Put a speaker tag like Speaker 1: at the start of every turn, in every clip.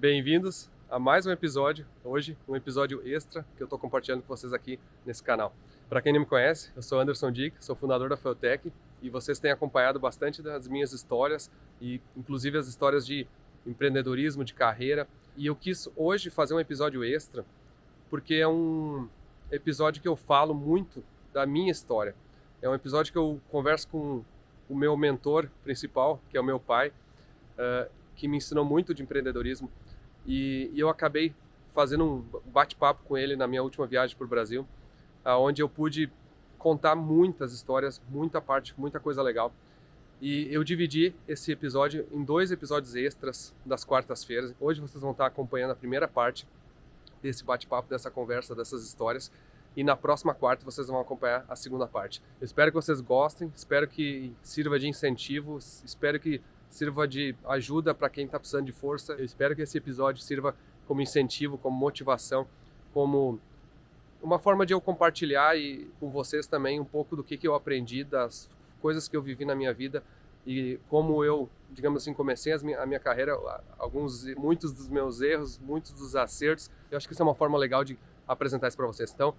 Speaker 1: Bem-vindos a mais um episódio, hoje um episódio extra que eu estou compartilhando com vocês aqui nesse canal. Para quem não me conhece, eu sou Anderson Dick, sou fundador da Feotech e vocês têm acompanhado bastante das minhas histórias e inclusive as histórias de empreendedorismo, de carreira. E eu quis hoje fazer um episódio extra porque é um episódio que eu falo muito da minha história. É um episódio que eu converso com o meu mentor principal, que é o meu pai, que me ensinou muito de empreendedorismo. E eu acabei fazendo um bate-papo com ele na minha última viagem para o Brasil, onde eu pude contar muitas histórias, muita coisa legal. E eu dividi esse episódio em 2 episódios extras das quartas-feiras. Hoje vocês vão estar acompanhando a primeira parte desse bate-papo, dessa conversa, dessas histórias. E na próxima quarta vocês vão acompanhar a segunda parte. Eu espero que vocês gostem, espero que sirva de incentivo, espero que sirva de ajuda para quem está precisando de força. Eu espero que esse episódio sirva como incentivo, como motivação, como uma forma de eu compartilhar com vocês também um pouco do que eu aprendi, das coisas que eu vivi na minha vida e como eu, digamos assim, comecei a minha carreira, muitos dos meus erros, muitos dos acertos. Eu acho que isso é uma forma legal de apresentar isso para vocês. Então,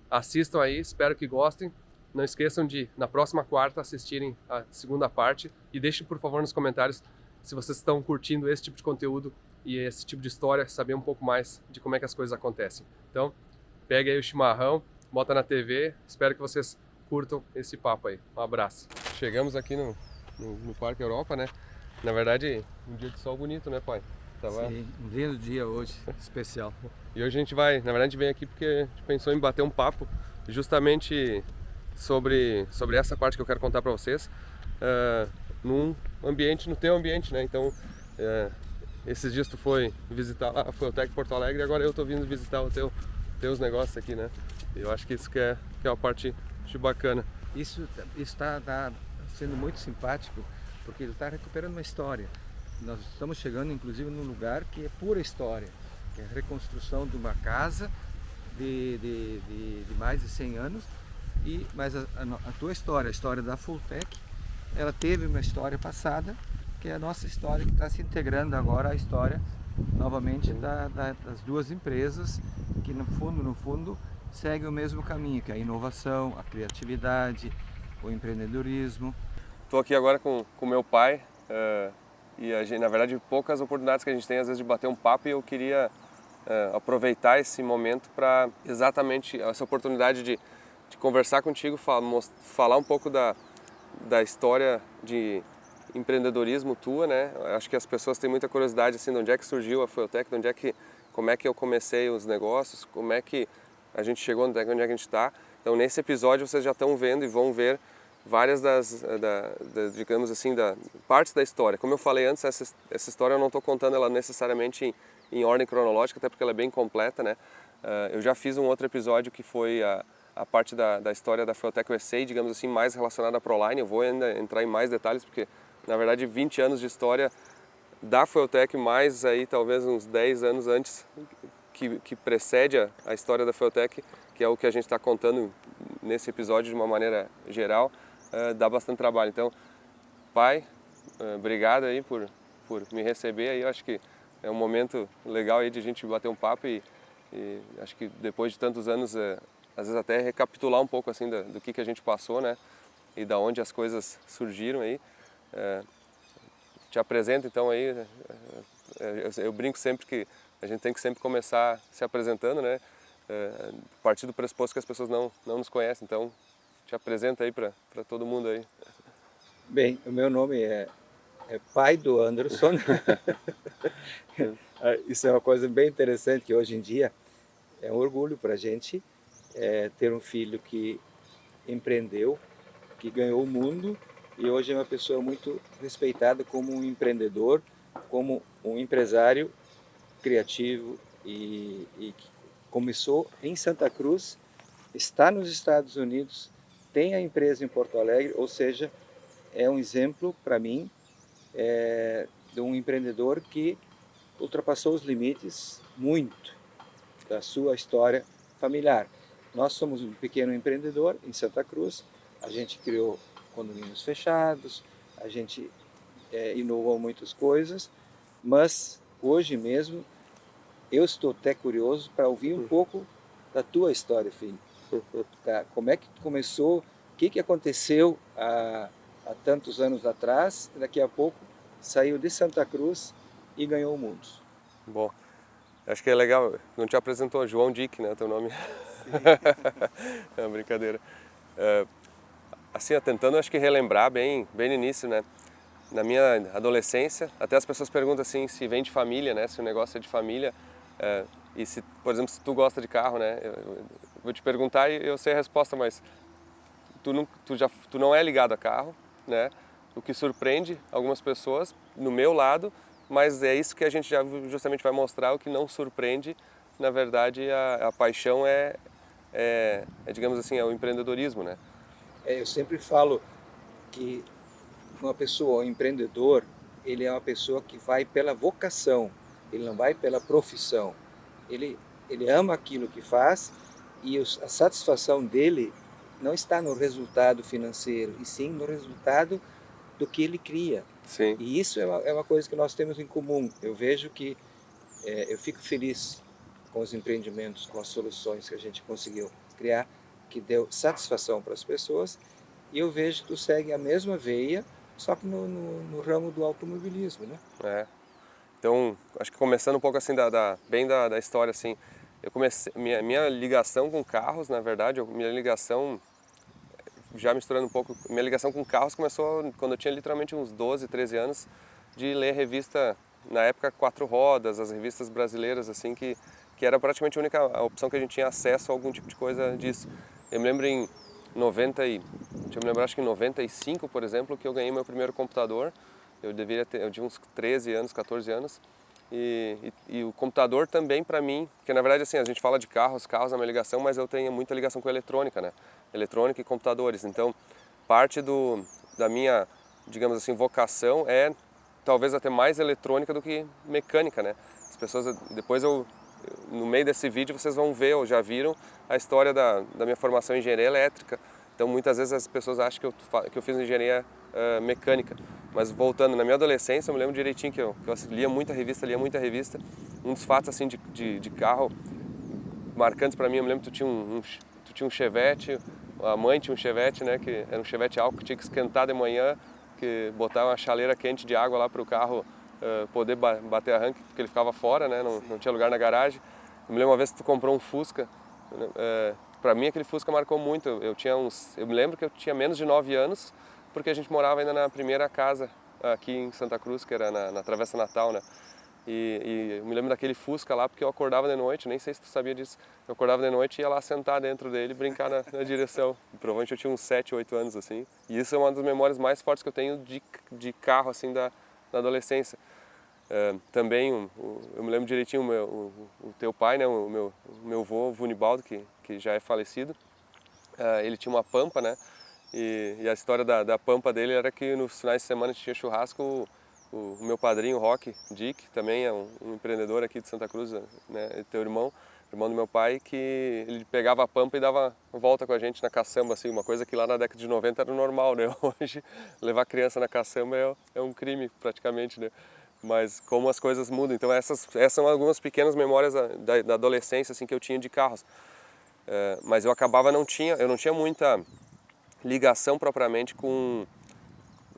Speaker 1: assistam aí, espero que gostem. Não esqueçam de, na próxima quarta, assistirem a segunda parte e deixem, por favor, nos comentários se vocês estão curtindo esse tipo de conteúdo e esse tipo de história, saber um pouco mais de como é que as coisas acontecem. Então, pegue aí o chimarrão, bota na TV, espero que vocês curtam esse papo aí. Um abraço. Chegamos aqui no Parque Europa, né? Na verdade, um dia de sol bonito, né, pai?
Speaker 2: Sim, um lindo dia hoje, especial.
Speaker 1: E hoje a gente vai, na verdade a gente vem aqui porque a gente pensou em bater um papo justamente sobre essa parte que eu quero contar para vocês, no teu ambiente, né? Então, esses dias tu foi visitar a Feotech Porto Alegre e agora eu tô vindo visitar teus negócios aqui, né? Eu acho que isso que é uma parte bacana.
Speaker 2: Isso está sendo muito simpático, porque ele está recuperando uma história. Nós estamos chegando, inclusive, num lugar que é pura história, que é a reconstrução de uma casa de mais de 100 anos. Mas a tua história, a história da Feotech, ela teve uma história passada, que é a nossa história, que está se integrando agora à história, novamente, das duas empresas, que no fundo, seguem o mesmo caminho, que é a inovação, a criatividade, o empreendedorismo.
Speaker 1: Estou aqui agora com meu pai, e a gente, na verdade, poucas oportunidades que a gente tem às vezes de bater um papo, e eu queria aproveitar esse momento para exatamente essa oportunidade de conversar contigo, falar um pouco da história de empreendedorismo tua, né? Eu acho que as pessoas têm muita curiosidade assim, de onde é que surgiu a Feotech, como é que eu comecei os negócios, como é que a gente chegou onde é que a gente está. Então, nesse episódio vocês já estão vendo e vão ver várias digamos assim, partes da história. Como eu falei antes, essa história eu não estou contando ela necessariamente em ordem cronológica, até porque ela é bem completa, né? Eu já fiz um outro episódio que foi a parte da história da Feotech USA, digamos assim, mais relacionada à Proline. Eu vou ainda entrar em mais detalhes, porque, na verdade, 20 anos de história da Feotech, mais aí talvez uns 10 anos antes, que precede a história da Feotech, que é o que a gente está contando nesse episódio de uma maneira geral, dá bastante trabalho. Então, pai, obrigado aí por me receber aí. Eu acho que é um momento legal aí de a gente bater um papo e acho que depois de tantos anos, às vezes até recapitular um pouco assim do que a gente passou, né? E da onde as coisas surgiram aí. Te apresento então aí, eu brinco sempre que a gente tem que sempre começar se apresentando, né? A partir do pressuposto que as pessoas não nos conhecem, então te apresenta aí para todo mundo aí.
Speaker 2: Bem, o meu nome é pai do Anderson. Isso é uma coisa bem interessante, que hoje em dia é um orgulho para a gente ter um filho que empreendeu, que ganhou o mundo e hoje é uma pessoa muito respeitada como um empreendedor, como um empresário criativo e que começou em Santa Cruz, está nos Estados Unidos, tem a empresa em Porto Alegre, ou seja, é um exemplo para mim de um empreendedor que ultrapassou os limites muito da sua história familiar. Nós somos um pequeno empreendedor em Santa Cruz, a gente criou condomínios fechados, a gente inovou muitas coisas, mas hoje mesmo eu estou até curioso para ouvir um pouco da tua história, filho. Tá? Como é que começou? O que aconteceu há tantos anos atrás? Daqui a pouco saiu de Santa Cruz e ganhou o mundo.
Speaker 1: Bom, acho que é legal, não te apresentou, João Dick, né, teu nome?
Speaker 2: Sim.
Speaker 1: É uma brincadeira. Assim, tentando acho que relembrar bem no início, né? Na minha adolescência, até as pessoas perguntam assim se vem de família, né? Se o negócio é de família. E se, por exemplo, se tu gosta de carro, né? Eu vou te perguntar e eu sei a resposta, mas tu não é ligado a carro, né? O que surpreende algumas pessoas, no meu lado, mas é isso que a gente já justamente vai mostrar, o que não surpreende, na verdade, a paixão digamos assim, é o empreendedorismo, né?
Speaker 2: Eu sempre falo que uma pessoa, um empreendedor, ele é uma pessoa que vai pela vocação, ele não vai pela profissão. Ele, ele ama aquilo que faz e a satisfação dele não está no resultado financeiro, e sim no resultado do que ele cria.
Speaker 1: Sim.
Speaker 2: E isso é uma coisa que nós temos em comum. Eu vejo que eu fico feliz com os empreendimentos, com as soluções que a gente conseguiu criar, que deu satisfação para as pessoas, e eu vejo que tu segue a mesma veia, só que no ramo do automobilismo, né?
Speaker 1: É. Então, acho que começando um pouco assim da história assim, eu comecei minha ligação com carros, na verdade, minha ligação já misturando um pouco, minha ligação com carros começou quando eu tinha literalmente uns 12, 13 anos, de ler revista na época quatro rodas, as revistas brasileiras assim que era praticamente a única opção que a gente tinha acesso a algum tipo de coisa disso. Eu me lembro em 90 e deixa eu me lembrar, acho que em 95, por exemplo, que eu ganhei meu primeiro computador. Eu tinha uns 13 anos, 14 anos. E o computador também para mim, porque na verdade assim, a gente fala de carros é uma ligação, mas eu tenho muita ligação com a eletrônica, né? Eletrônica e computadores. Então, parte da minha, digamos assim, vocação é talvez até mais eletrônica do que mecânica, né? As pessoas, depois no meio desse vídeo vocês vão ver, ou já viram, a história da minha formação em engenharia elétrica. Então, muitas vezes as pessoas acham que eu fiz engenharia mecânica. Mas voltando, na minha adolescência, eu me lembro direitinho que eu lia muita revista. Um dos fatos assim de carro marcantes para mim, eu me lembro que tu tinha um Chevette, a mãe tinha um Chevette, né, que era um Chevette álcool que tinha que esquentar de manhã, que botava uma chaleira quente de água lá para o carro poder bater arranque, porque ele ficava fora, né, não tinha lugar na garagem. Eu me lembro uma vez que tu comprou um Fusca, para mim aquele Fusca marcou muito. Eu me lembro que eu tinha menos de 9 anos, porque a gente morava ainda na primeira casa aqui em Santa Cruz, que era na Travessa Natal, né? E eu me lembro daquele Fusca lá, porque eu acordava de noite, nem sei se tu sabia disso, eu acordava de noite e ia lá sentar dentro dele e brincar na direção. E provavelmente eu tinha uns 7, 8 anos, assim. E isso é uma das memórias mais fortes que eu tenho de carro, assim, da adolescência. Também, eu me lembro direitinho, o teu pai, né, o meu avô, Vunibaldo, que já é falecido, ele tinha uma Pampa, né? E a história da Pampa dele era que nos finais de semana tinha churrasco. O meu padrinho, Rock Dick, também é um empreendedor aqui de Santa Cruz, né? Teu irmão do meu pai, que ele pegava a Pampa e dava volta com a gente na caçamba, assim, uma coisa que lá na década de 90 era normal, né? Hoje, levar criança na caçamba é um crime, praticamente, né? Mas como as coisas mudam. Então essas são algumas pequenas memórias da adolescência, assim, que eu tinha de carros. Mas eu não tinha muita ligação propriamente com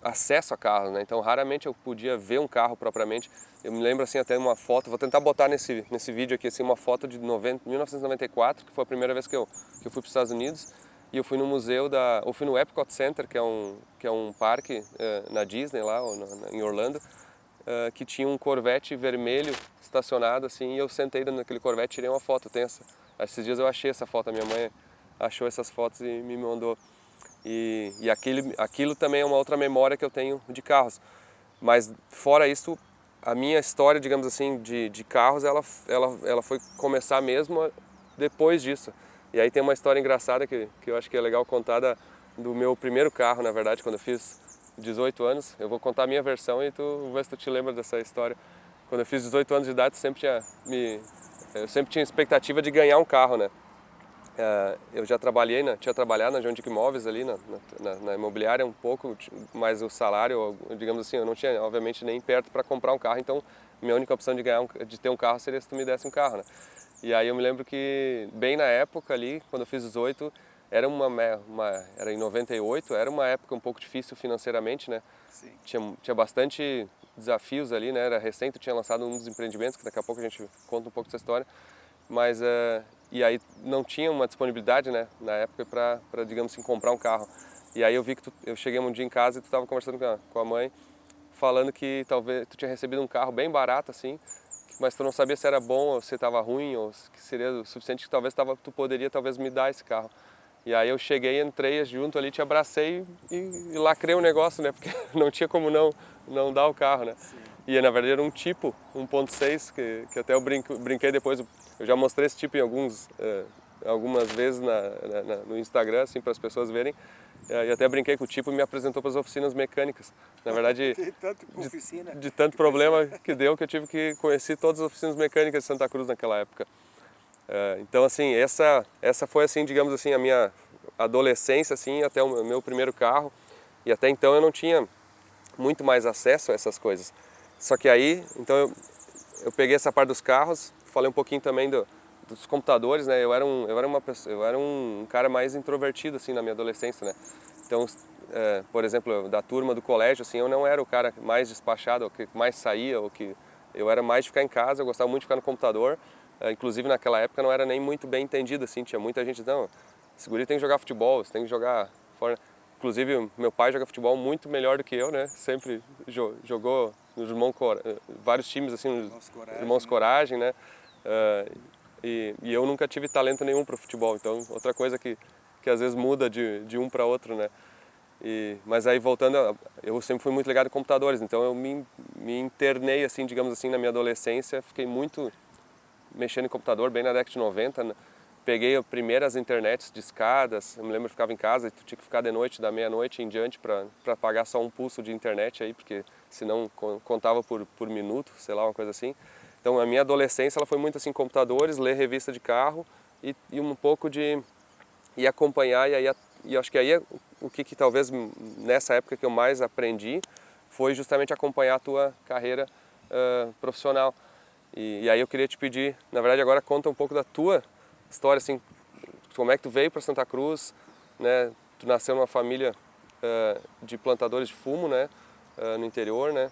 Speaker 1: acesso a carros, né? Então raramente eu podia ver um carro propriamente. Eu me lembro assim até uma foto, vou tentar botar nesse vídeo aqui assim uma foto de 1994, que foi a primeira vez que eu fui para os Estados Unidos, e eu fui no eu fui no Epcot Center, que é um parque na Disney lá em Orlando, que tinha um Corvette vermelho estacionado assim, e eu sentei dentro daquele Corvette e tirei uma foto. Esses dias eu achei essa foto, a minha mãe achou essas fotos e me mandou. E aquilo também é uma outra memória que eu tenho de carros. Mas fora isso, a minha história, digamos assim, de carros, ela foi começar mesmo depois disso. E aí tem uma história engraçada que eu acho que é legal contar do meu primeiro carro, na verdade, quando eu fiz 18 anos. Eu vou contar a minha versão e tu vê se tu te lembra dessa história. Quando eu fiz 18 anos de idade, eu sempre tinha expectativa de ganhar um carro, né? Eu já tinha trabalhado na João Dick Imóveis ali, na imobiliária um pouco, mas o salário, digamos assim, eu não tinha, obviamente, nem perto para comprar um carro, então minha única opção de ter um carro seria se tu me desse um carro, né? E aí eu me lembro que bem na época ali, quando eu fiz 18, era era em 98, era uma época um pouco difícil financeiramente, né?
Speaker 2: Sim.
Speaker 1: Tinha bastante desafios ali, né? Era recente, eu tinha lançado um dos empreendimentos, que daqui a pouco a gente conta um pouco dessa história. Mas, e aí não tinha uma disponibilidade, né, na época para digamos assim, comprar um carro. E aí eu vi que eu cheguei um dia em casa e tu estava conversando com a mãe, falando que talvez tu tinha recebido um carro bem barato, assim, mas tu não sabia se era bom ou se estava ruim, ou que seria o suficiente que talvez tu poderia talvez me dar esse carro. E aí eu cheguei, entrei junto ali, te abracei e lacrei o negócio, né, porque não tinha como não dar o carro, né.
Speaker 2: Sim.
Speaker 1: E na verdade era um tipo 1.6, que até eu brinquei depois, eu já mostrei esse tipo em algumas vezes no Instagram, assim, para as pessoas verem. E até brinquei com o tipo e me apresentou para as oficinas mecânicas. Na verdade,
Speaker 2: Tem tanto oficina
Speaker 1: de tanto problema que deu que eu tive que conhecer todas as oficinas mecânicas de Santa Cruz naquela época. Então, assim, essa foi, assim, digamos assim, a minha adolescência, assim, até o meu primeiro carro. E até então eu não tinha muito mais acesso a essas coisas. Só que aí, então eu peguei essa parte dos carros, falei um pouquinho também dos computadores, né? Eu era um cara mais introvertido assim na minha adolescência, né? Então, por exemplo, da turma do colégio, assim, eu não era o cara mais despachado, o que mais saía, o que eu era mais de ficar em casa, eu gostava muito de ficar no computador. Inclusive naquela época não era nem muito bem entendido assim, tinha muita gente não, esse guri tem que jogar futebol, você tem que jogar fora. Inclusive, meu pai joga futebol muito melhor do que eu, né? Sempre jogou nos vários times, assim, Irmãos Coragem, né? E eu nunca tive talento nenhum para o futebol, então outra coisa que às vezes muda de um para outro, né? Mas aí voltando, eu sempre fui muito ligado a computadores, então eu me internei, assim, digamos assim, na minha adolescência, fiquei muito mexendo em computador, bem na década de 90, né? Peguei as primeiras internets de escadas, eu me lembro que eu ficava em casa e tu tinha que ficar de noite, da meia-noite em diante para pagar só um pulso de internet aí, porque senão contava por minuto, sei lá, uma coisa assim. Então a minha adolescência ela foi muito assim, computadores, ler revista de carro e um pouco de ir acompanhar, e acho que aí o que talvez nessa época que eu mais aprendi foi justamente acompanhar a tua carreira profissional. E aí eu queria te pedir, na verdade agora conta um pouco da tua história, assim, como é que tu veio para Santa Cruz, né? Tu nasceu numa família de plantadores de fumo, né? No interior, né?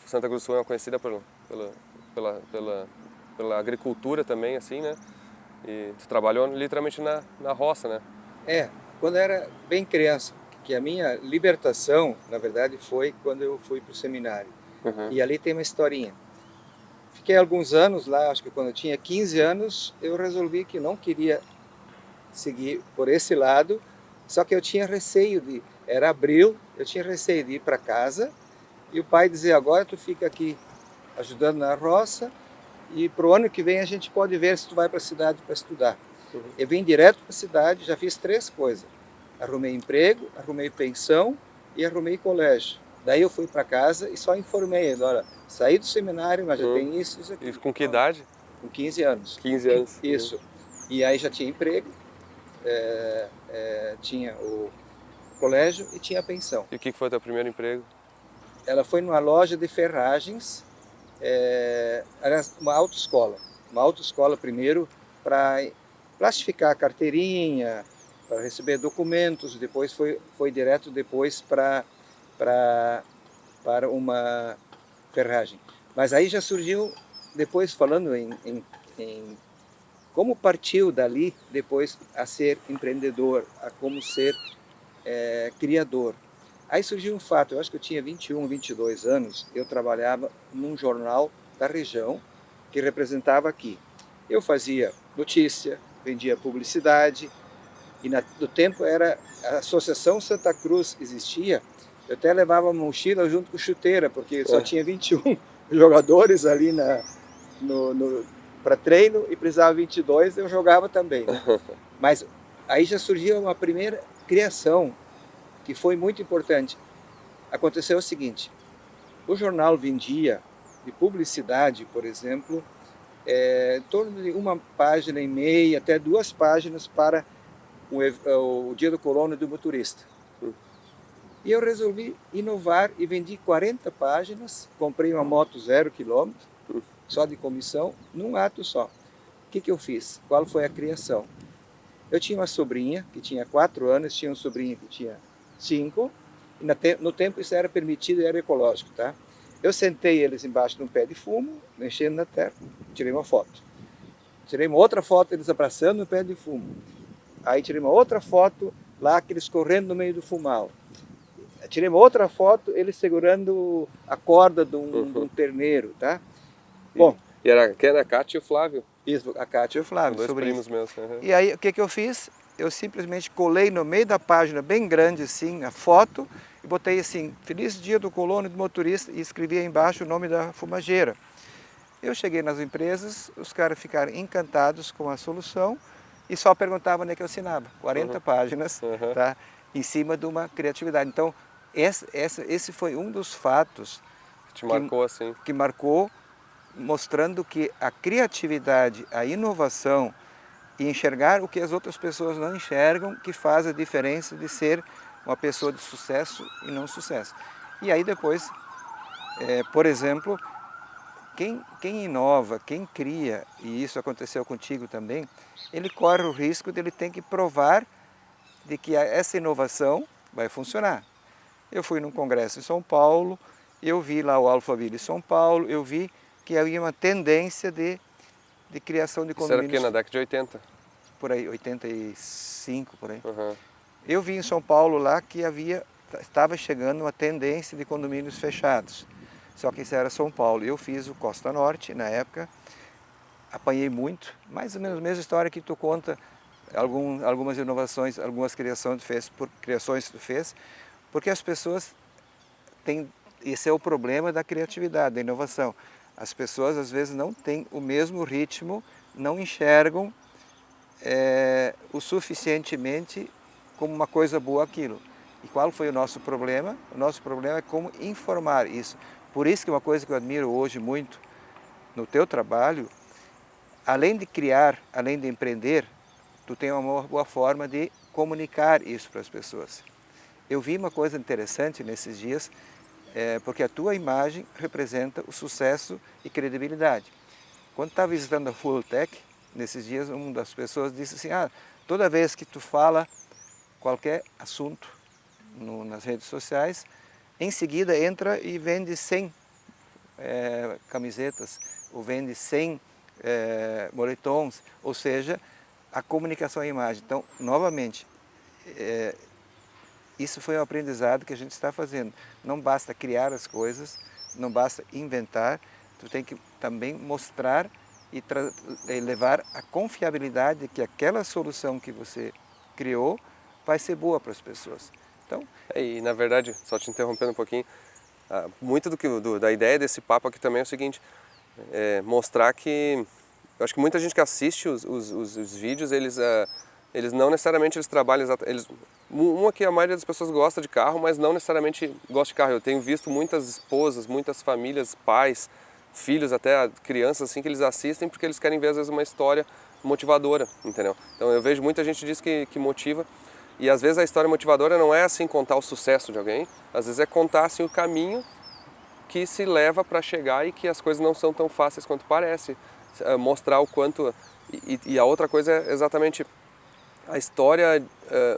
Speaker 1: Santa Cruz do Sul é conhecida pela agricultura também, assim, né? E tu trabalhou literalmente na roça, né?
Speaker 2: Quando eu era bem criança, que a minha libertação, na verdade, foi quando eu fui para o seminário.
Speaker 1: Uhum.
Speaker 2: E ali tem uma historinha. Fiquei alguns anos lá, acho que quando eu tinha 15 anos, eu resolvi que não queria seguir por esse lado, só que eu tinha receio era abril, eu tinha receio de ir para casa, e o pai dizia, agora tu fica aqui ajudando na roça, e para o ano que vem a gente pode ver se tu vai para a cidade para estudar.
Speaker 1: Uhum.
Speaker 2: Eu vim direto para a cidade, já fiz 3 coisas. Arrumei emprego, arrumei pensão e arrumei colégio. Daí eu fui para casa e só informei ele, olha, saí do seminário, mas já tem isso aqui.
Speaker 1: E com que idade?
Speaker 2: Com 15 anos.
Speaker 1: 15 anos.
Speaker 2: Isso. E aí já tinha emprego, tinha o colégio e tinha a pensão.
Speaker 1: E o que foi o teu primeiro emprego?
Speaker 2: Ela foi numa loja de ferragens, era uma autoescola. Uma autoescola primeiro para plastificar a carteirinha, para receber documentos, depois foi direto depois para uma ferragem. Mas aí já surgiu, depois falando em como partiu dali depois a ser empreendedor, a como ser criador. Aí surgiu um fato, eu acho que eu tinha 21, 22 anos, eu trabalhava num jornal da região que representava aqui. Eu fazia notícia, vendia publicidade, e no tempo era a Associação Santa Cruz existia, eu até levava uma mochila junto com chuteira, porque só tinha 21 jogadores ali para treino e precisava 22, eu jogava também, né? Mas aí já surgiu uma primeira criação que foi muito importante. Aconteceu o seguinte, o jornal vendia de publicidade, por exemplo, em torno de 1,5 páginas, até 2 páginas para o Dia do Colono e do Motorista. E eu resolvi inovar e vendi 40 páginas, comprei uma moto 0 km, só de comissão, num ato só. O que eu fiz? Qual foi a criação? Eu tinha uma sobrinha que tinha 4 anos, tinha um sobrinho que tinha 5, e no tempo isso era permitido e era ecológico, tá? Eu sentei eles embaixo de um pé de fumo, mexendo na terra, tirei uma foto. Tirei uma outra foto eles abraçando no pé de fumo. Aí tirei uma outra foto lá, aqueles correndo no meio do fumal. Tirei uma outra foto eles segurando a corda de um terneiro, tá?
Speaker 1: Bom. E era quem era a Cátia e o Flávio?
Speaker 2: Isso, a Cátia e o Flávio.
Speaker 1: São dois primos meus. Uhum.
Speaker 2: E aí o que eu fiz? Eu simplesmente colei no meio da página, bem grande assim, a foto, e botei assim, Feliz Dia do Colono e do Motorista, e escrevi aí embaixo o nome da fumageira. Eu cheguei nas empresas, os caras ficaram encantados com a solução e só perguntavam onde é que eu assinava. 40 páginas, tá? Em cima de uma criatividade. Então, esse foi um dos fatos
Speaker 1: que marcou assim.
Speaker 2: Que marcou, mostrando que a criatividade, a inovação e enxergar o que as outras pessoas não enxergam, que faz a diferença de ser uma pessoa de sucesso e não sucesso. E aí depois, por exemplo, quem inova, quem cria, e isso aconteceu contigo também, ele corre o risco de ele ter que provar de que essa inovação vai funcionar. Eu fui num congresso em São Paulo, eu vi lá o Alphaville em São Paulo, eu vi que havia uma tendência de criação de condomínios.
Speaker 1: Isso era o quê? Na década de 80?
Speaker 2: Por aí, 85, por aí.
Speaker 1: Uhum.
Speaker 2: Eu vi em São Paulo lá que estava chegando uma tendência de condomínios fechados. Só que isso era São Paulo. Eu fiz o Costa Norte na época, apanhei muito, mais ou menos a mesma história que tu conta, algumas inovações, algumas criações que tu fez, porque as pessoas têm, esse é o problema da criatividade, da inovação. As pessoas às vezes não têm o mesmo ritmo, não enxergam o suficientemente como uma coisa boa aquilo. E qual foi o nosso problema? O nosso problema é como informar isso. Por isso que uma coisa que eu admiro hoje muito no teu trabalho, além de criar, além de empreender, tu tem uma boa forma de comunicar isso para as pessoas. Eu vi uma coisa interessante nesses dias, porque a tua imagem representa o sucesso e credibilidade. Quando estava visitando a Fulltech, nesses dias, uma das pessoas disse assim, toda vez que tu fala qualquer assunto nas redes sociais, em seguida entra e vende 100 camisetas, ou vende 100 moletons, ou seja, a comunicação à imagem. Então, novamente, isso foi um aprendizado que a gente está fazendo. Não basta criar as coisas, não basta inventar, tu tem que também mostrar e levar a confiabilidade de que aquela solução que você criou vai ser boa para as pessoas. Então,
Speaker 1: e na verdade, só te interrompendo um pouquinho, muito da ideia desse papo aqui também é o seguinte, mostrar que, eu acho que muita gente que assiste os vídeos, eles não necessariamente trabalham, que a maioria das pessoas gosta de carro, mas não necessariamente gosta de carro. Eu tenho visto muitas esposas, muitas famílias, pais, filhos, até crianças, assim, que eles assistem porque eles querem ver, às vezes, uma história motivadora, entendeu? Então eu vejo muita gente diz que motiva, e às vezes a história motivadora não é assim contar o sucesso de alguém, às vezes é contar assim o caminho que se leva para chegar e que as coisas não são tão fáceis quanto parece, mostrar o quanto, e a outra coisa é exatamente a história,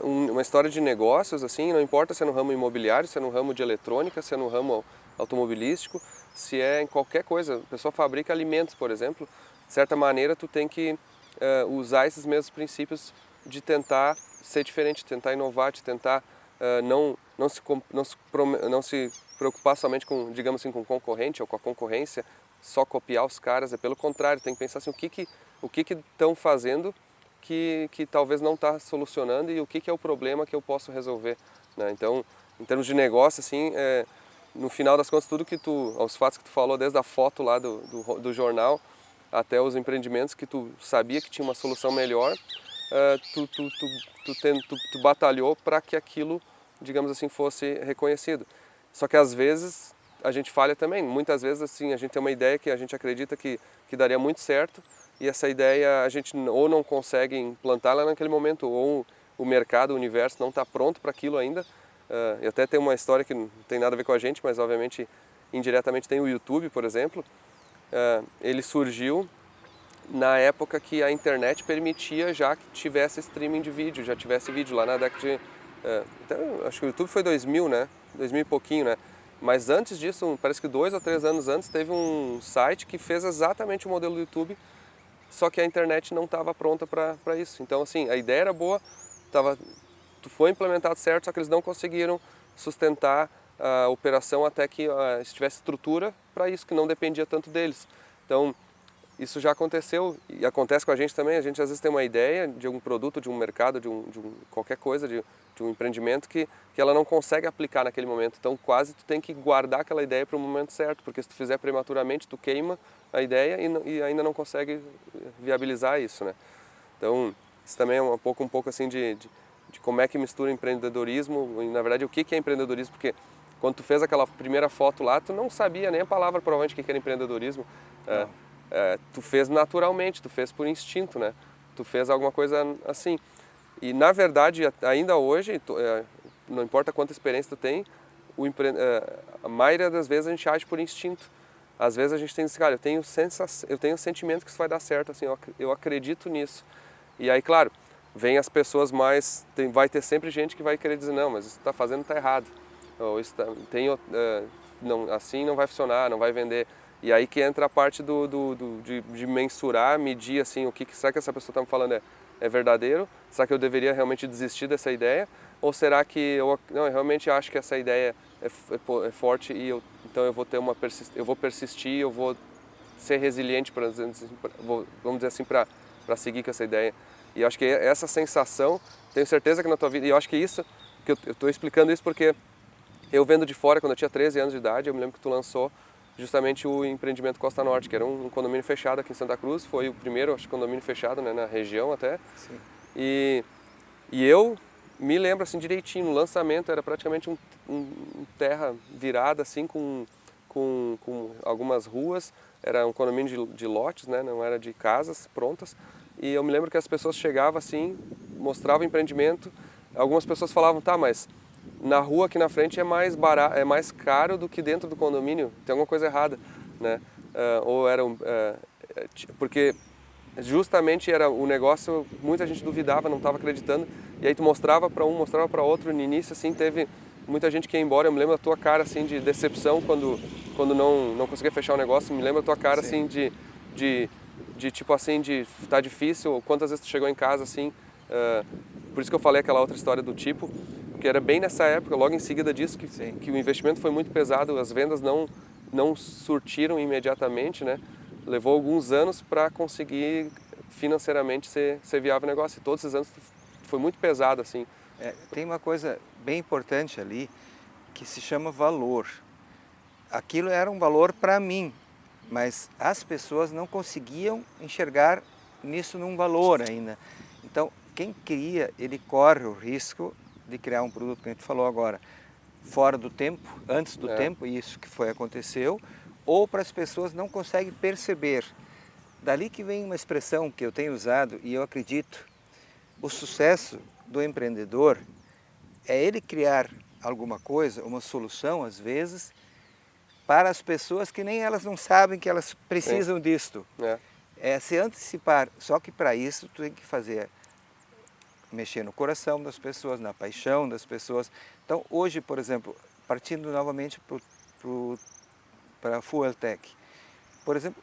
Speaker 1: uma história de negócios, assim, não importa se é no ramo imobiliário, se é no ramo de eletrônica, se é no ramo automobilístico, se é em qualquer coisa. A pessoa fabrica alimentos, por exemplo, de certa maneira tu tem que usar esses mesmos princípios de tentar ser diferente, tentar inovar, de tentar não se preocupar somente com, digamos assim, com o concorrente ou com a concorrência, só copiar os caras. É pelo contrário, tem que pensar assim, o que estão fazendo que talvez não está solucionando e o que é o problema que eu posso resolver, né? Então, em termos de negócio, assim, no final das contas, os fatos que tu falou, desde a foto lá do jornal até os empreendimentos que tu sabia que tinha uma solução melhor, tu batalhou para que aquilo, digamos assim, fosse reconhecido. Só que às vezes a gente falha também. Muitas vezes assim, a gente tem uma ideia que a gente acredita que daria muito certo, e essa ideia a gente ou não consegue implantá-la naquele momento, ou o mercado, o universo não está pronto para aquilo ainda, e até tem uma história que não tem nada a ver com a gente, mas obviamente indiretamente tem o YouTube, por exemplo. Ele surgiu na época que a internet permitia já que tivesse streaming de vídeo, já tivesse vídeo lá na década de... então, acho que o YouTube foi 2000, né? 2000 e pouquinho, né? Mas antes disso, parece que 2 ou 3 anos antes, teve um site que fez exatamente o modelo do YouTube, só que a internet não estava pronta para isso. Então, assim, a ideia era boa, foi implementado certo, só que eles não conseguiram sustentar a operação até que estivesse estrutura para isso, que não dependia tanto deles. Então, isso já aconteceu e acontece com a gente também. A gente às vezes tem uma ideia de algum produto, de um mercado, de qualquer coisa, de um empreendimento que ela não consegue aplicar naquele momento. Então quase tu tem que guardar aquela ideia para o momento certo, porque se tu fizer prematuramente, tu queima a ideia e ainda não consegue viabilizar isso, né? Então isso também é um pouco assim de como é que mistura empreendedorismo e na verdade o que é empreendedorismo, porque quando tu fez aquela primeira foto lá, tu não sabia nem a palavra provavelmente o que era empreendedorismo. Tu fez naturalmente, tu fez por instinto, né? Tu fez alguma coisa assim. E na verdade, ainda hoje, não importa quanta experiência tu tem, a maioria das vezes a gente age por instinto. Às vezes a gente tem esse, cara, eu tenho o sentimento que isso vai dar certo, assim, eu acredito nisso. E aí, claro, vem as pessoas vai ter sempre gente que vai querer dizer, não, mas isso que tu tá fazendo tá errado. Ou isso assim não vai funcionar, não vai vender. E aí que entra a parte de mensurar, medir assim, será que essa pessoa está me falando é verdadeiro? Será que eu deveria realmente desistir dessa ideia? Ou será que eu realmente acho que essa ideia é forte e então eu vou ter eu vou persistir, eu vou ser resiliente, vamos dizer assim, para seguir com essa ideia. E eu acho que essa sensação, tenho certeza que na tua vida, e eu acho que isso, que eu estou explicando isso porque eu vendo de fora, quando eu tinha 13 anos de idade, eu me lembro que tu lançou justamente o empreendimento Costa Norte, que era um condomínio fechado aqui em Santa Cruz, foi o primeiro, acho, condomínio fechado, né, na região até.
Speaker 2: Sim.
Speaker 1: E eu me lembro assim direitinho, no lançamento era praticamente um terra virada assim com algumas ruas, era um condomínio de lotes, né, não era de casas prontas. E eu me lembro que as pessoas chegavam assim, mostravam o empreendimento, algumas pessoas falavam, tá, mas na rua aqui na frente é mais barato, é mais caro do que dentro do condomínio, tem alguma coisa errada, né? Porque justamente era o negócio, muita gente duvidava, não estava acreditando, e aí tu mostrava para um, mostrava para outro, no início assim teve muita gente que ia embora. Eu me lembro da tua cara assim de decepção quando não conseguia fechar o negócio. Me lembro da tua cara
Speaker 2: Sim.
Speaker 1: assim de tipo assim de tá difícil, quantas vezes tu chegou em casa assim, por isso que eu falei aquela outra história do tipo, que era bem nessa época, logo em seguida disso, que o investimento foi muito pesado, as vendas não surtiram imediatamente, né? Levou alguns anos para conseguir financeiramente ser viável o negócio. E todos esses anos foi muito pesado, assim.
Speaker 2: Tem uma coisa bem importante ali que se chama valor. Aquilo era um valor para mim, mas as pessoas não conseguiam enxergar nisso num valor ainda. Então, quem cria, ele corre o risco de criar um produto que a gente falou agora, fora do tempo, antes do tempo, e isso que aconteceu, ou para as pessoas não conseguem perceber. Dali que vem uma expressão que eu tenho usado e eu acredito, o sucesso do empreendedor é ele criar alguma coisa, uma solução às vezes, para as pessoas que nem elas não sabem que elas precisam disto. É se antecipar, só que para isso tu tem que mexer no coração das pessoas, na paixão das pessoas. Então hoje, por exemplo, partindo novamente para a Fueltech, por exemplo,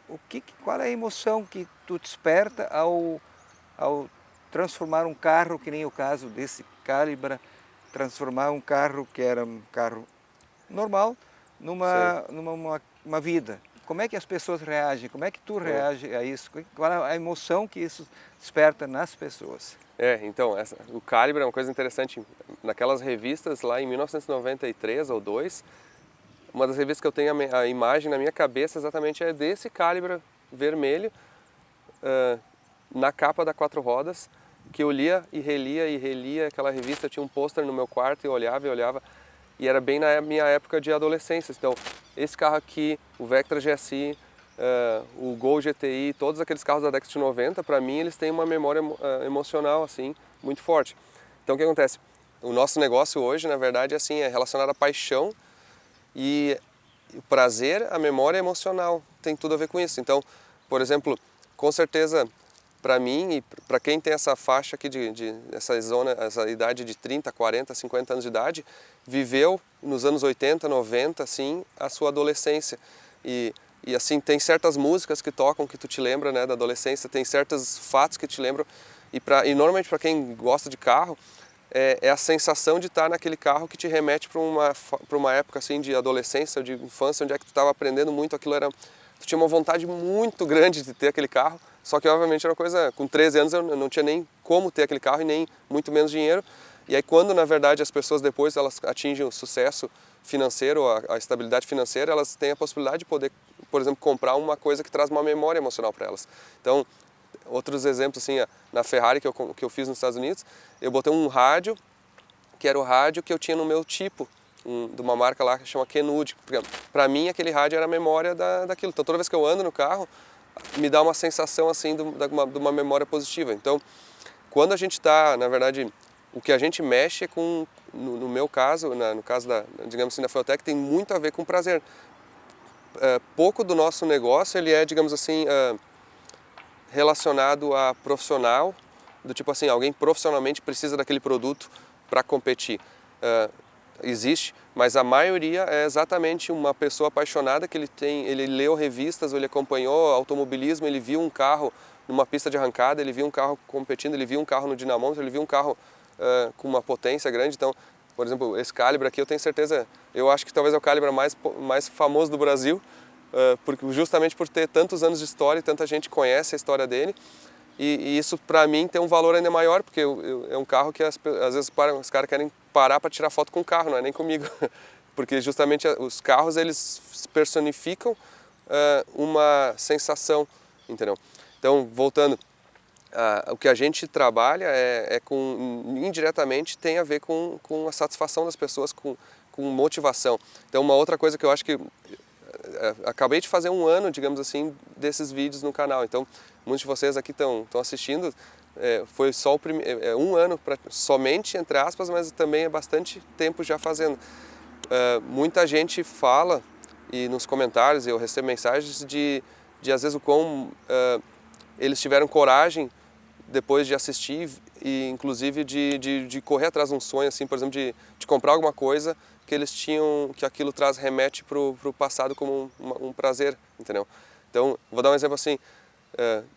Speaker 2: qual é a emoção que tu desperta ao transformar um carro, que nem o caso desse Calibra, transformar um carro que era um carro normal numa vida? Como é que as pessoas reagem? Como é que tu reage a isso? Qual é a emoção que isso desperta nas pessoas?
Speaker 1: Então, o Calibra é uma coisa interessante. Naquelas revistas lá em 1993 ou 2, uma das revistas que eu tenho a imagem na minha cabeça exatamente é desse Calibra vermelho, na capa da 4 rodas, que eu lia e relia aquela revista. Eu tinha um pôster no meu quarto e eu olhava, e era bem na minha época de adolescência. Então, esse carro aqui, o Vectra GSI, o Gol GTI, todos aqueles carros da década de 90, para mim eles têm uma memória emocional assim muito forte. Então o que acontece? o nosso negócio hoje, na verdade, assim, é relacionado à paixão e o prazer, a memória emocional, tem tudo a ver com isso. Então, por exemplo, com certeza, para mim e para quem tem essa faixa aqui essa zona, essa idade de 30, 40, 50 anos de idade, viveu nos anos 80, 90, assim, a sua adolescência. E assim, tem certas músicas que tocam que tu te lembra, né, da adolescência, tem certos fatos que te lembram. E normalmente para quem gosta de carro, é a sensação de estar naquele carro que te remete para uma época assim de adolescência ou de infância, onde é que tu estava aprendendo muito, tu tinha uma vontade muito grande de ter aquele carro, só que obviamente era uma coisa, com 13 anos eu não tinha nem como ter aquele carro e nem muito menos dinheiro. E aí quando na verdade as pessoas depois elas atingem o sucesso financeiro, a estabilidade financeira, elas têm a possibilidade de poder, por exemplo, comprar uma coisa que traz uma memória emocional para elas. Então, outros exemplos, assim, na Ferrari que eu fiz nos Estados Unidos, eu botei um rádio, que era o rádio que eu tinha no meu tipo, de uma marca lá que chama Kenwood. Para mim, aquele rádio era a memória daquilo. Então, toda vez que eu ando no carro, me dá uma sensação, assim, de uma memória positiva. Então, quando a gente está, na verdade, o que a gente mexe é com, no meu caso, no caso digamos assim, da Feutech, tem muito a ver com prazer. Pouco do nosso negócio, ele é, digamos assim, relacionado a profissional, do tipo assim, alguém profissionalmente precisa daquele produto para competir. Existe, mas a maioria é exatamente uma pessoa apaixonada que ele leu revistas, ou ele acompanhou automobilismo, ele viu um carro numa pista de arrancada, ele viu um carro competindo, ele viu um carro no dinamômetro, ele viu um carro com uma potência grande. Então, por exemplo, esse Calibra aqui eu tenho certeza, eu acho que talvez é o Calibra mais famoso do Brasil, justamente por ter tantos anos de história e tanta gente conhece a história dele. E isso para mim tem um valor ainda maior, porque é um carro que às vezes os caras querem parar para tirar foto com o carro, não é nem comigo. Porque justamente os carros eles personificam uma sensação, entendeu? Então, voltando, o que a gente trabalha indiretamente tem a ver com a satisfação das pessoas, com motivação. Então, uma outra coisa que eu acho que acabei de fazer um ano, digamos assim, desses vídeos no canal. Então, muitos de vocês aqui estão assistindo. Foi só um ano, somente, entre aspas, mas também é bastante tempo já fazendo. Muita gente fala, e nos comentários eu recebo mensagens de às vezes, o quão eles tiveram coragem depois de assistir e, inclusive, de correr atrás de um sonho, assim, por exemplo, de comprar alguma coisa que eles tinham, que aquilo remete para o passado como um prazer, entendeu? Então, vou dar um exemplo assim,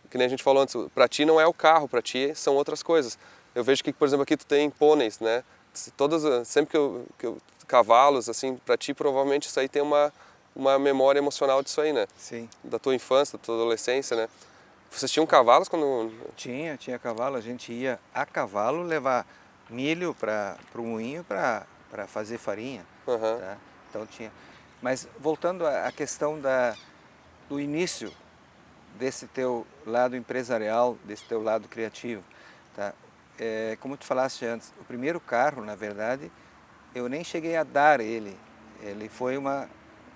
Speaker 1: que nem a gente falou antes, para ti não é o carro, para ti são outras coisas. Eu vejo que, por exemplo, aqui tu tem pôneis, né? Sempre cavalos, assim, para ti provavelmente isso aí tem uma memória emocional disso aí, né?
Speaker 2: Sim.
Speaker 1: Da tua infância, da tua adolescência, né? Vocês tinham cavalos quando...
Speaker 2: Tinha cavalo, a gente ia a cavalo levar milho para o moinho para fazer farinha.
Speaker 1: Uhum.
Speaker 2: Tá? Então tinha. Mas voltando à questão do início desse teu lado empresarial, desse teu lado criativo, tá? Como tu falaste antes, o primeiro carro, na verdade, eu nem cheguei a dar ele. Ele foi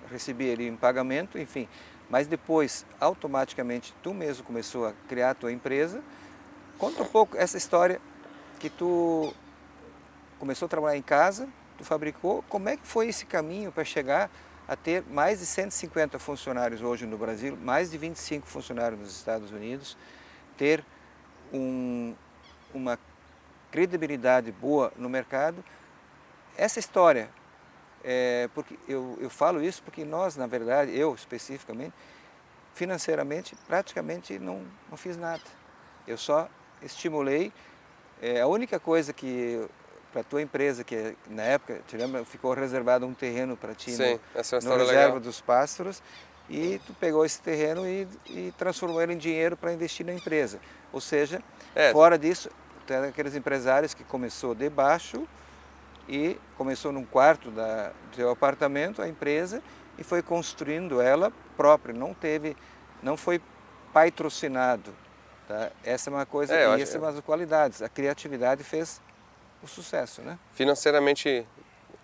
Speaker 2: recebi ele em pagamento, enfim. Mas depois, automaticamente, tu mesmo começou a criar a tua empresa. Conta um pouco essa história que tu começou a trabalhar em casa, tu fabricou. Como é que foi esse caminho para chegar a ter mais de 150 funcionários hoje no Brasil, mais de 25 funcionários nos Estados Unidos, ter uma credibilidade boa no mercado? Essa história, porque eu falo isso porque nós, na verdade, eu especificamente, financeiramente, praticamente não fiz nada. Eu só estimulei. A única coisa que, para a tua empresa, que na época, te lembra, ficou reservado um terreno para ti.
Speaker 1: Sim, essa é uma
Speaker 2: no
Speaker 1: história
Speaker 2: Reserva
Speaker 1: legal.
Speaker 2: dos Pássaros, e tu pegou esse terreno e transformou ele em dinheiro para investir na empresa. Ou seja, fora disso, tu é aqueles empresários que começou de baixo e começou num quarto do teu apartamento, a empresa, e foi construindo ela própria, não foi patrocinado. Tá? Essa é uma coisa, e essa é uma das qualidades. A criatividade fez o sucesso, né?
Speaker 1: Financeiramente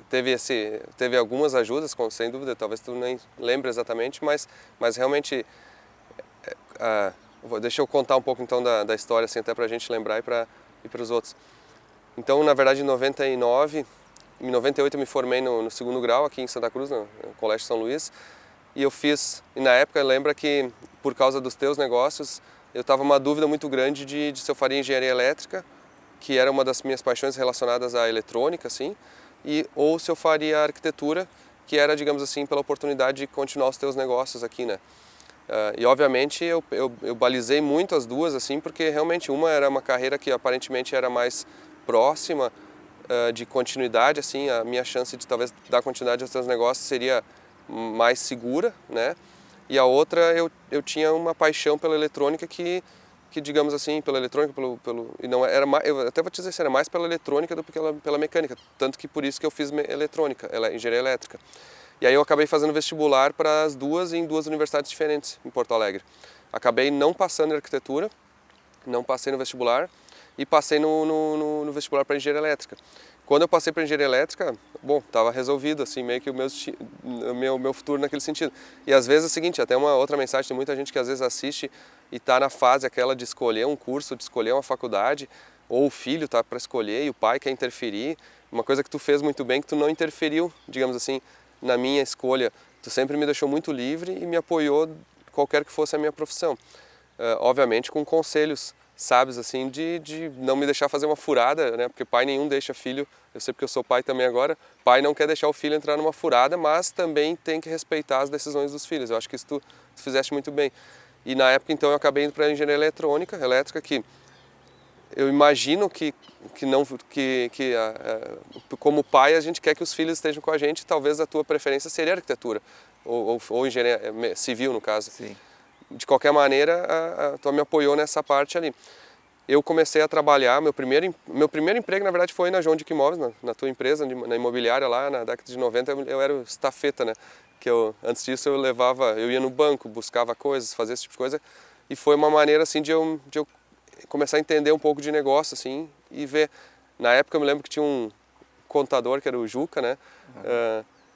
Speaker 1: teve algumas ajudas, sem dúvida, talvez tu nem lembre exatamente, mas realmente, deixa eu contar um pouco então da história, assim, até para a gente lembrar e para os outros. Então, na verdade, em 99, em 98 eu me formei no segundo grau aqui em Santa Cruz, no Colégio São Luís. E eu fiz, e na época lembra que por causa dos teus negócios, eu estava uma dúvida muito grande de se eu faria engenharia elétrica, que era uma das minhas paixões relacionadas à eletrônica, assim, ou se eu faria arquitetura, que era, digamos assim, pela oportunidade de continuar os teus negócios aqui, né? E obviamente eu balizei muito as duas, assim, porque realmente uma era uma carreira que aparentemente era mais próxima de continuidade, assim, a minha chance de talvez dar continuidade aos teus negócios seria mais segura, né? E a outra eu tinha uma paixão pela eletrônica que digamos assim, pela eletrônica, e não era mais, eu até vou te dizer, era mais pela eletrônica do que pela mecânica, tanto que por isso que eu fiz eletrônica, engenharia elétrica. E aí eu acabei fazendo vestibular para as duas em duas universidades diferentes em Porto Alegre. Acabei não passando em arquitetura, não passei no vestibular e passei no vestibular para engenharia elétrica. Quando eu passei para engenharia elétrica, bom, estava resolvido, assim, meio que o meu futuro naquele sentido. E às vezes é o seguinte, até uma outra mensagem, tem muita gente que às vezes assiste e está na fase aquela de escolher um curso, de escolher uma faculdade, ou o filho está para escolher e o pai quer interferir. Uma coisa que tu fez muito bem, que tu não interferiu, digamos assim, na minha escolha. Tu sempre me deixou muito livre e me apoiou qualquer que fosse a minha profissão. Obviamente com conselhos sábios, assim, de não me deixar fazer uma furada, né? Porque pai nenhum deixa filho, eu sei porque eu sou pai também agora, pai não quer deixar o filho entrar numa furada, mas também tem que respeitar as decisões dos filhos. Eu acho que isso tu fizeste muito bem. E na época, então, eu acabei indo para a engenharia elétrica, que eu imagino que não como pai a gente quer que os filhos estejam com a gente, talvez a tua preferência seria arquitetura ou engenharia civil, no caso.
Speaker 2: Sim.
Speaker 1: De qualquer maneira, tu me apoiou nessa parte ali. Eu comecei a trabalhar, meu primeiro emprego na verdade foi na João Dick Imóveis, na tua empresa, na imobiliária lá, na década de 90, eu era o estafeta, né? Antes disso eu ia no banco, buscava coisas, fazia esse tipo de coisa, e foi uma maneira assim de eu começar a entender um pouco de negócio, assim, e ver. Na época eu me lembro que tinha um contador, que era o Juca, né?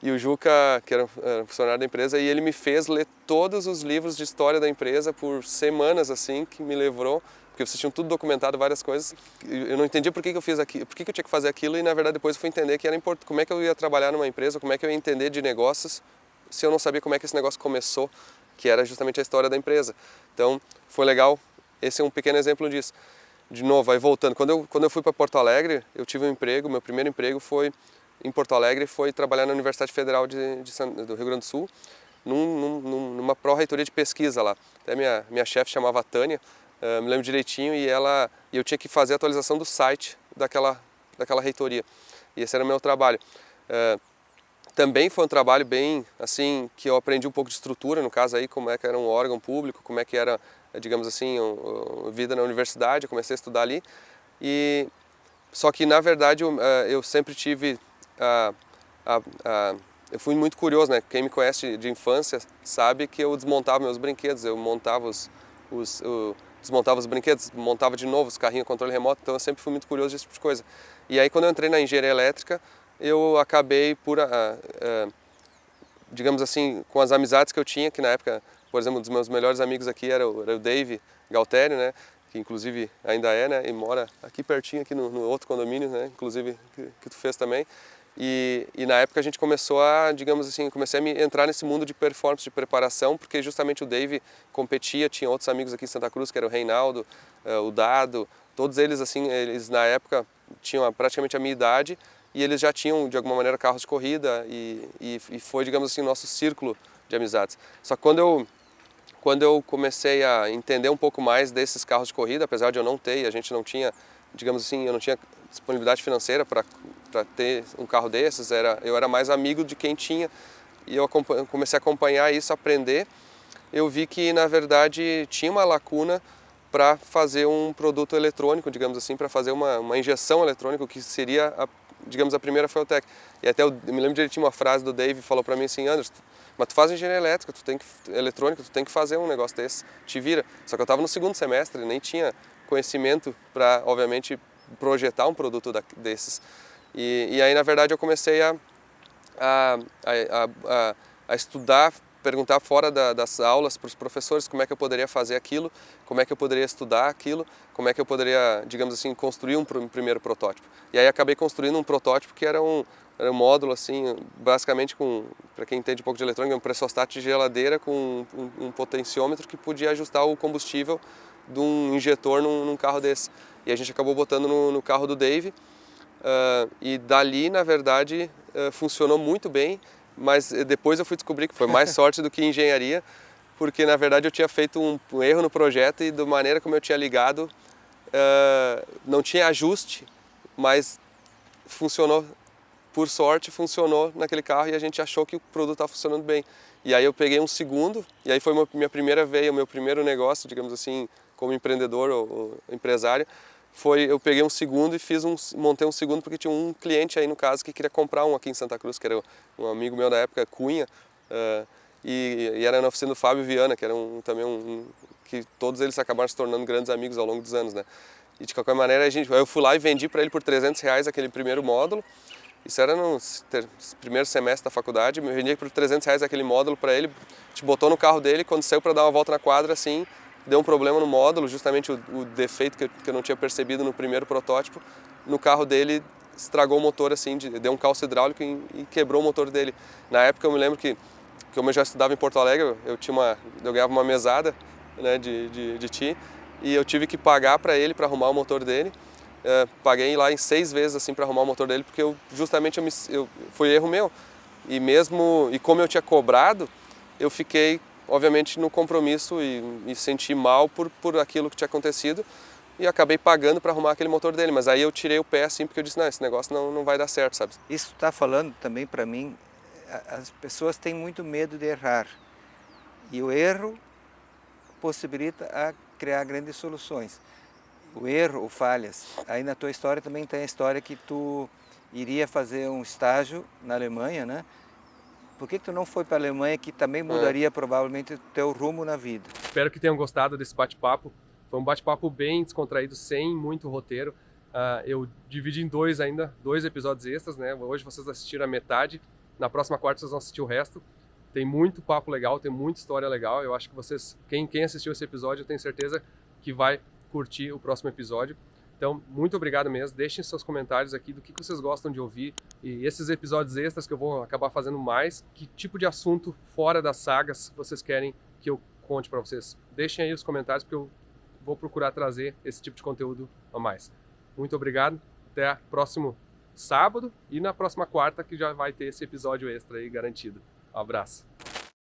Speaker 1: E o Juca, que era funcionário da empresa, e ele me fez ler todos os livros de história da empresa por semanas, assim, que me levou, porque vocês tinham tudo documentado, várias coisas. Eu não entendia por que eu fiz aquilo, por que eu tinha que fazer aquilo, e na verdade depois eu fui entender que era importante, como é que eu ia trabalhar numa empresa, como é que eu ia entender de negócios, se eu não sabia como é que esse negócio começou, que era justamente a história da empresa. Então, foi legal, esse é um pequeno exemplo disso. De novo, aí voltando, quando eu fui para Porto Alegre, eu tive um emprego, meu primeiro emprego foi em Porto Alegre, foi trabalhar na Universidade Federal do Rio Grande do Sul, numa pró-reitoria de pesquisa lá. Até minha chefe chamava Tânia, me lembro direitinho, e eu tinha que fazer a atualização do site daquela reitoria. E esse era o meu trabalho. Também foi um trabalho bem, assim, que eu aprendi um pouco de estrutura, no caso aí, como é que era um órgão público, como é que era, digamos assim, a vida na universidade, eu comecei a estudar ali. Só que, na verdade, eu sempre tive eu fui muito curioso, né? Quem me conhece de infância sabe que eu desmontava meus brinquedos, eu montava desmontava os brinquedos, montava de novo os carrinhos, controle remoto, então eu sempre fui muito curioso desse tipo de coisa. E aí quando eu entrei na engenharia elétrica, eu acabei digamos assim, com as amizades que eu tinha, que na época, por exemplo, um dos meus melhores amigos aqui era o Dave Galtério, né? Que inclusive ainda é, né? E mora aqui pertinho, aqui no outro condomínio, né? Inclusive que tu fez também. E na época a gente começou digamos assim, comecei a entrar nesse mundo de performance, de preparação, porque justamente o Dave competia, tinha outros amigos aqui em Santa Cruz, que era o Reinaldo, o Dado, todos eles assim, eles na época tinham praticamente a minha idade e eles já tinham de alguma maneira carros de corrida e foi, digamos assim, o nosso círculo de amizades. Só que quando eu comecei a entender um pouco mais desses carros de corrida, apesar de eu não ter, a gente não tinha, digamos assim, eu não tinha disponibilidade financeira para ter um carro desses, eu era mais amigo de quem tinha, e eu comecei a acompanhar isso, aprender. Eu vi que, na verdade, tinha uma lacuna para fazer um produto eletrônico, digamos assim, para fazer uma injeção eletrônica, que seria, digamos, a primeira Feutec. E até eu me lembro direitinho uma frase do Dave, falou para mim assim: Anderson, mas tu faz engenharia elétrica, eletrônica, tu tem que fazer um negócio desse, te vira. Só que eu estava no segundo semestre, nem tinha conhecimento para, obviamente, projetar um produto desses. E aí, na verdade, eu comecei a estudar perguntar fora das aulas para os professores como é que eu poderia fazer aquilo, como é que eu poderia estudar aquilo, como é que eu poderia, digamos assim, construir um primeiro protótipo. E aí acabei construindo um protótipo que era um módulo, assim, basicamente para quem entende um pouco de eletrônica, um pressostato de geladeira com um potenciômetro que podia ajustar o combustível de um injetor num carro desse. E a gente acabou botando no carro do Dave, e dali, na verdade, funcionou muito bem, mas depois eu fui descobrir que foi mais sorte do que engenharia, porque na verdade eu tinha feito um erro no projeto e da maneira como eu tinha ligado, não tinha ajuste, mas funcionou. Por sorte, funcionou naquele carro e a gente achou que o produto estava funcionando bem. E aí eu peguei um segundo, e aí foi minha primeira veia, o meu primeiro negócio, digamos assim, como empreendedor ou empresário, eu peguei um segundo e montei um segundo porque tinha um cliente aí no caso que queria comprar um aqui em Santa Cruz, que era um amigo meu da época, Cunha, e era na oficina do Fábio Viana, que era também que todos eles acabaram se tornando grandes amigos ao longo dos anos, né? E de qualquer maneira, eu fui lá e vendi para ele por R$300 aquele primeiro módulo. Isso era no primeiro semestre da faculdade, eu vendi por R$300 aquele módulo para ele, a gente botou no carro dele, quando saiu para dar uma volta na quadra, assim, deu um problema no módulo, justamente o defeito que eu não tinha percebido no primeiro protótipo, no carro dele estragou o motor, assim, deu um calço hidráulico e quebrou o motor dele. Na época eu me lembro que como eu já estudava em Porto Alegre, eu ganhava uma mesada, né, de ti, e eu tive que pagar para ele para arrumar o motor dele. Paguei lá em 6 vezes assim para arrumar o motor dele, porque foi erro meu. E como eu tinha cobrado, eu fiquei obviamente no compromisso e senti mal por aquilo que tinha acontecido e acabei pagando para arrumar aquele motor dele. Mas aí eu tirei o pé assim, porque eu disse, não, esse negócio não vai dar certo, sabe?
Speaker 2: Isso está falando também para mim, as pessoas têm muito medo de errar. E o erro possibilita a criar grandes soluções. O erro ou falhas. Aí na tua história também tem a história que tu iria fazer um estágio na Alemanha, né? Por que tu não foi para a Alemanha, que também mudaria provavelmente o teu rumo na vida?
Speaker 1: Espero que tenham gostado desse bate-papo. Foi um bate-papo bem descontraído, sem muito roteiro. Eu dividi em dois episódios extras, né? Hoje vocês assistiram a metade, na próxima quarta vocês vão assistir o resto. Tem muito papo legal, tem muita história legal. Eu acho que quem assistiu esse episódio, eu tenho certeza que vai curtir o próximo episódio. Então, muito obrigado mesmo. Deixem seus comentários aqui do que vocês gostam de ouvir. E esses episódios extras que eu vou acabar fazendo mais, que tipo de assunto fora das sagas vocês querem que eu conte para vocês. Deixem aí os comentários, porque eu vou procurar trazer esse tipo de conteúdo a mais. Muito obrigado. Até próximo sábado e na próxima quarta, que já vai ter esse episódio extra aí garantido. Um abraço.